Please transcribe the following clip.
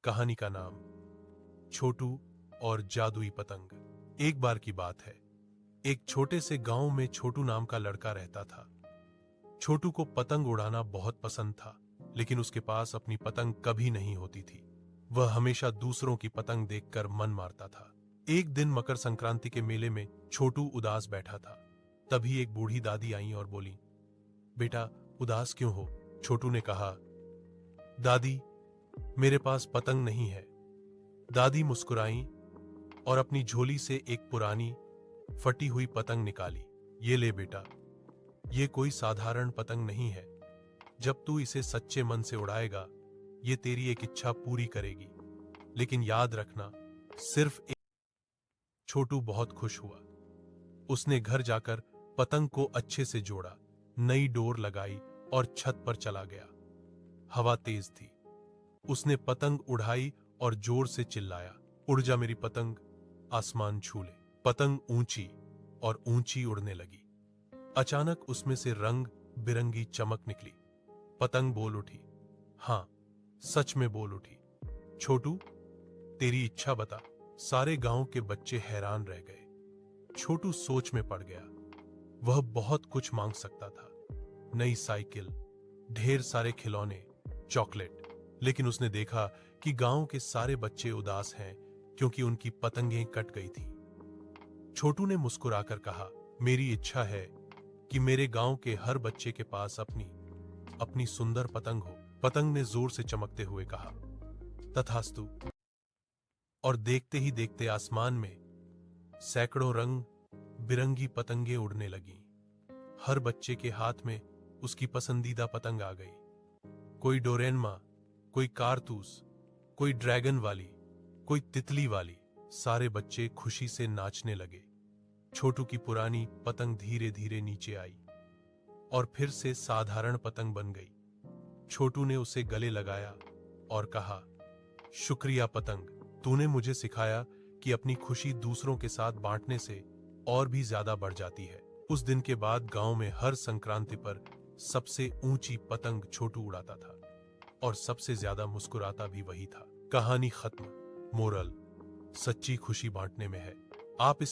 कहानी का नाम छोटू और जादुई पतंग। एक बार की बात है, एक छोटे से गांव में छोटू नाम का लड़का रहता था। छोटू को पतंग उड़ाना बहुत पसंद था, लेकिन उसके पास अपनी पतंग कभी नहीं होती थी। वह हमेशा दूसरों की पतंग देखकर मन मारता था। एक दिन मकर संक्रांति के मेले में छोटू उदास बैठा था। तभी एक बूढ़ी दादी आई और बोली, बेटा उदास क्यों हो? छोटू ने कहा, दादी मेरे पास पतंग नहीं है। दादी मुस्कुराई और अपनी झोली से एक पुरानी फटी हुई पतंग निकाली। ये ले बेटा, ये कोई साधारण पतंग नहीं है। जब तू इसे सच्चे मन से उड़ाएगा, ये तेरी एक इच्छा पूरी करेगी। लेकिन याद रखना, सिर्फ एक। छोटू बहुत खुश हुआ। उसने घर जाकर पतंग को अच्छे से जोड़ा, नई डोर लगाई और छत पर चला गया। हवा तेज थी। उसने पतंग उड़ाई और जोर से चिल्लाया, उड़ जा मेरी पतंग, आसमान छू ले। पतंग ऊंची और ऊंची उड़ने लगी। अचानक उसमें से रंग बिरंगी चमक निकली। पतंग बोल उठी, हां, सच में बोल उठी। छोटू, तेरी इच्छा बता। सारे गांव के बच्चे हैरान रह गए। छोटू सोच में पड़ गया। वह बहुत कुछ मांग सकता था, नई साइकिल, ढेर सारे खिलौने, चॉकलेट। लेकिन उसने देखा कि गांव के सारे बच्चे उदास हैं क्योंकि उनकी पतंगें कट गई थी। छोटू ने मुस्कुराकर कहा, मेरी इच्छा है कि मेरे गांव के हर बच्चे के पास अपनी अपनी सुंदर पतंग हो। पतंग ने जोर से चमकते हुए कहा, तथास्तु। और देखते ही देखते आसमान में सैकड़ों रंग बिरंगी पतंगें उड़ने लगीं। हर बच्चे के हाथ में उसकी पसंदीदा पतंग आ गई। कोई डोरेनमा, कोई कारतूस, कोई ड्रैगन वाली, कोई तितली वाली। सारे बच्चे खुशी से नाचने लगे। छोटू की पुरानी पतंग धीरे धीरे नीचे आई और फिर से साधारण पतंग बन गई। छोटू ने उसे गले लगाया और कहा, शुक्रिया पतंग, तूने मुझे सिखाया कि अपनी खुशी दूसरों के साथ बांटने से और भी ज्यादा बढ़ जाती है। उस दिन के बाद गांव में हर संक्रांति पर सबसे ऊंची पतंग छोटू उड़ाता था और सबसे ज्यादा मुस्कुराता भी वही था। कहानी खत्म। मोरल, सच्ची खुशी बांटने में है। आप इसे